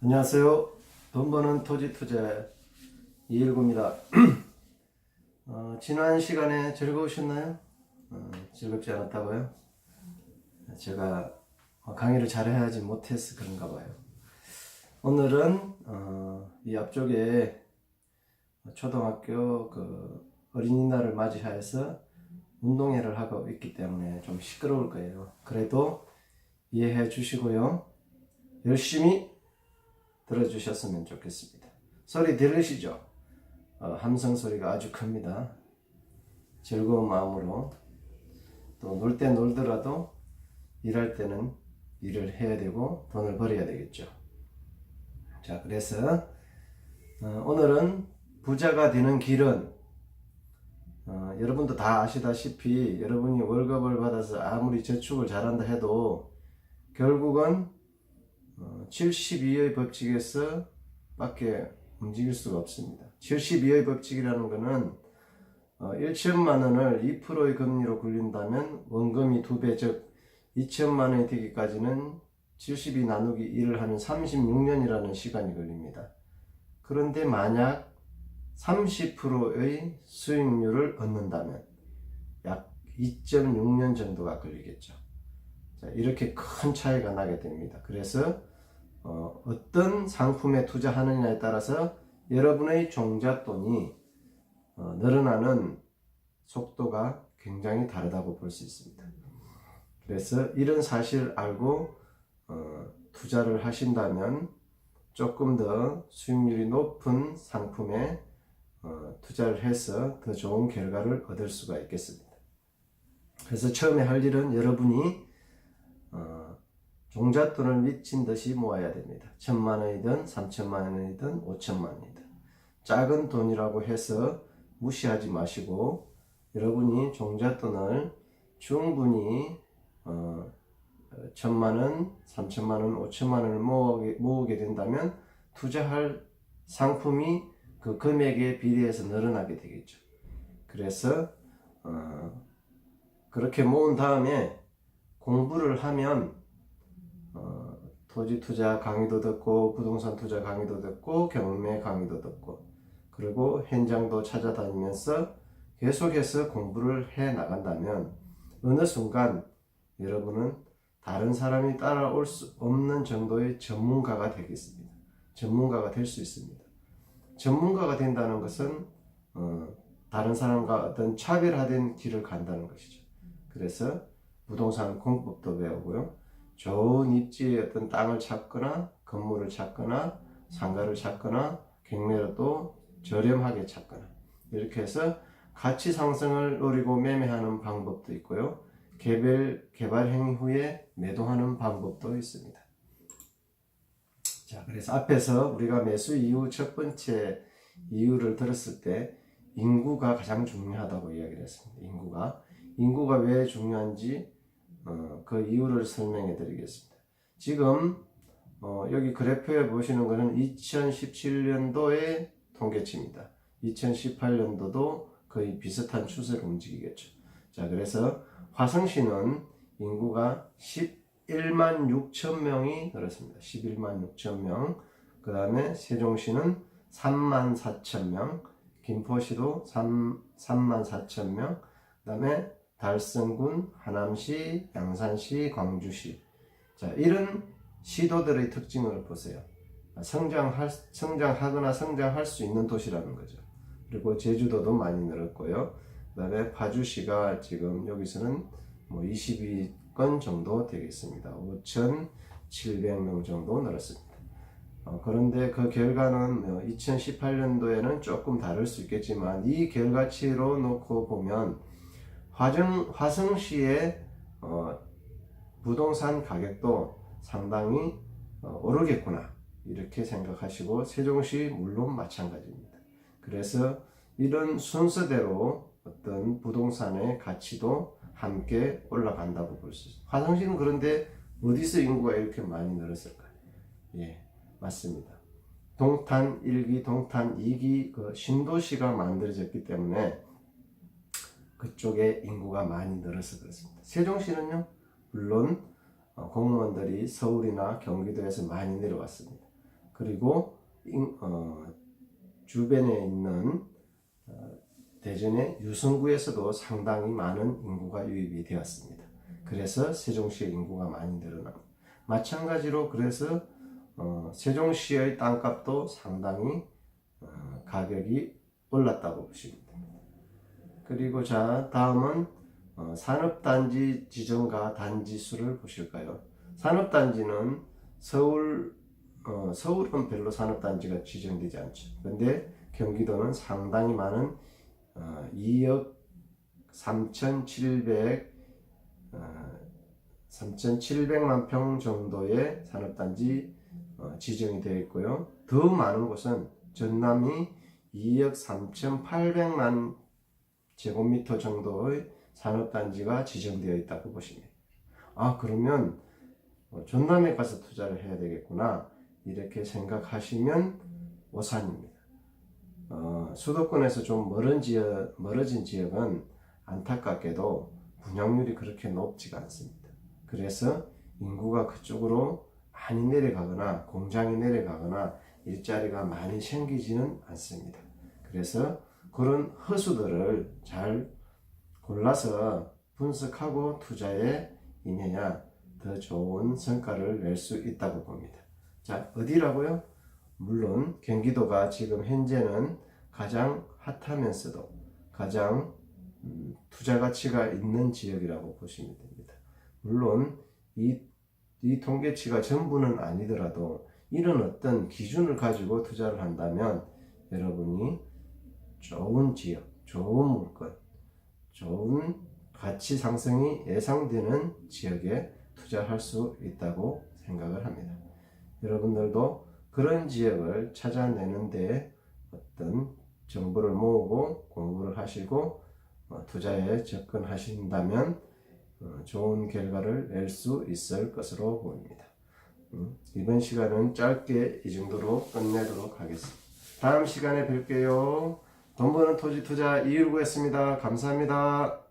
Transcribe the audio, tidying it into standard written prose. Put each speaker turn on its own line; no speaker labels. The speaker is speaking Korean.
안녕하세요. 돈 버는 토지 투자 이일구입니다. 지난 시간에 즐거우셨나요? 즐겁지 않았다고요? 제가 강의를 잘해야지 못해서 그런가 봐요. 오늘은 이 앞쪽에 초등학교 어린이날을 맞이하여서 운동회를 하고 있기 때문에 좀 시끄러울 거예요. 그래도 이해해 주시고요. 열심히 들어주셨으면 좋겠습니다. 소리 들으시죠? 함성 소리가 아주 큽니다. 즐거운 마음으로 또 놀 때 놀더라도 일할 때는 일을 해야 되고 돈을 벌어야 되겠죠. 자, 그래서 오늘은 부자가 되는 길은 여러분도 다 아시다시피 여러분이 월급을 받아서 아무리 저축을 잘한다 해도 결국은 72의 법칙에서 밖에 움직일 수가 없습니다. 72의 법칙이라는 것은 1천만 원을 2%의 금리로 굴린다면 원금이 2배, 즉 2천만 원이 되기까지는 72 나누기 1을 하는 36년이라는 시간이 걸립니다. 그런데 만약 30%의 수익률을 얻는다면 약 2.6년 정도가 걸리겠죠. 자, 이렇게 큰 차이가 나게 됩니다. 그래서 어떤 상품에 투자하느냐에 따라서 여러분의 종잣돈이 늘어나는 속도가 굉장히 다르다고 볼 수 있습니다. 그래서 이런 사실을 알고 투자를 하신다면 조금 더 수익률이 높은 상품에 투자를 해서 더 좋은 결과를 얻을 수가 있겠습니다. 그래서 처음에 할 일은 여러분이 종잣돈을 미친 듯이 모아야 됩니다. 1,000만 원이든 3천만 원이든 5천만 원이든 작은 돈이라고 해서 무시하지 마시고 여러분이 종잣돈을 충분히 1,000만 원, 3천만 원, 5천만 원을 모으게 된다면 투자할 상품이 그 금액에 비례해서 늘어나게 되겠죠. 그래서 그렇게 모은 다음에 공부를 하면 토지 투자 강의도 듣고 부동산 투자 강의도 듣고 경매 강의도 듣고 그리고 현장도 찾아다니면서 계속해서 공부를 해 나간다면 어느 순간 여러분은 다른 사람이 따라올 수 없는 정도의 전문가가 되겠습니다. 전문가가 될 수 있습니다. 전문가가 된다는 것은 다른 사람과 어떤 차별화된 길을 간다는 것이죠. 그래서 부동산 공법도 배우고요. 좋은 입지의 어떤 땅을 찾거나 건물을 찾거나 상가를 찾거나 경매로 또 저렴하게 찾거나 이렇게 해서 가치 상승을 노리고 매매하는 방법도 있고요. 개발 행위 후에 매도하는 방법도 있습니다. 자, 그래서 앞에서 우리가 매수 이후 첫 번째 이유를 들었을 때 인구가 가장 중요하다고 이야기를 했습니다. 인구가 왜 중요한지 그 이유를 설명해 드리겠습니다. 지금 여기 그래프에 보시는 것은 2017년도의 통계치입니다. 2018년도도 거의 비슷한 추세로 움직이겠죠. 자, 그래서 화성시는 인구가 11만 6천 명이 늘었습니다. 11만 6천 명. 그 다음에 세종시는 3만 4천 명. 김포시도 3만 4천 명. 그 다음에 달성군, 하남시, 양산시, 광주시. 자, 이런 시도들의 특징을 보세요. 성장하거나 성장할 수 있는 도시라는 거죠. 그리고 제주도도 많이 늘었고요. 그 다음에 파주시가 지금 여기서는 22건 정도 되겠습니다. 5,700명 정도 늘었습니다. 그런데 그 결과는 2018년도에는 조금 다를 수 있겠지만 이 결과치로 놓고 보면 화성시의 부동산 가격도 상당히 오르겠구나 이렇게 생각하시고 세종시 물론 마찬가지입니다. 그래서 이런 순서대로 어떤 부동산의 가치도 함께 올라간다고 볼 수 있습니다. 화성시는 그런데 어디서 인구가 이렇게 많이 늘었을까요? 예, 맞습니다. 동탄 1기, 동탄 2기 그 신도시가 만들어졌기 때문에 그쪽에 인구가 많이 늘어서 그렇습니다. 세종시는요, 물론 공무원들이 서울이나 경기도에서 많이 내려왔습니다. 그리고 주변에 있는 대전의 유성구에서도 상당히 많은 인구가 유입이 되었습니다. 그래서 세종시의 인구가 많이 늘어납니다. 마찬가지로 그래서 세종시의 땅값도 상당히 가격이 올랐다고 보시면 됩니다. 그리고 자 다음은 산업단지 지정과 단지 수를 보실까요? 산업단지는 서울은 별로 산업단지가 지정되지 않죠. 근데 경기도는 상당히 많은 2억 3,700만 평 정도의 산업단지 지정이 되어 있고요. 더 많은 곳은 전남이 2억 3,800만 제곱미터 정도의 산업단지가 지정되어 있다고 보십니다. 그러면 전남에 가서 투자를 해야 되겠구나 이렇게 생각하시면 오산입니다. 수도권에서 좀 멀어진 지역은 안타깝게도 분양률이 그렇게 높지가 않습니다. 그래서 인구가 그쪽으로 많이 내려가거나 공장이 내려가거나 일자리가 많이 생기지는 않습니다. 그래서 그런 허수들을 잘 골라서 분석하고 투자에 임해야 더 좋은 성과를 낼 수 있다고 봅니다. 자, 어디라고요? 물론 경기도가 지금 현재는 가장 핫하면서도 가장 투자 가치가 있는 지역이라고 보시면 됩니다. 물론 이 통계치가 전부는 아니더라도 이런 어떤 기준을 가지고 투자를 한다면 여러분이 좋은 지역, 좋은 물건, 좋은 가치 상승이 예상되는 지역에 투자할 수 있다고 생각을 합니다. 여러분들도 그런 지역을 찾아내는데 어떤 정보를 모으고 공부를 하시고 투자에 접근하신다면 좋은 결과를 낼 수 있을 것으로 보입니다. 이번 시간은 짧게 이 정도로 끝내도록 하겠습니다. 다음 시간에 뵐게요. 돈 버는 토지 투자 이일구였습니다. 감사합니다.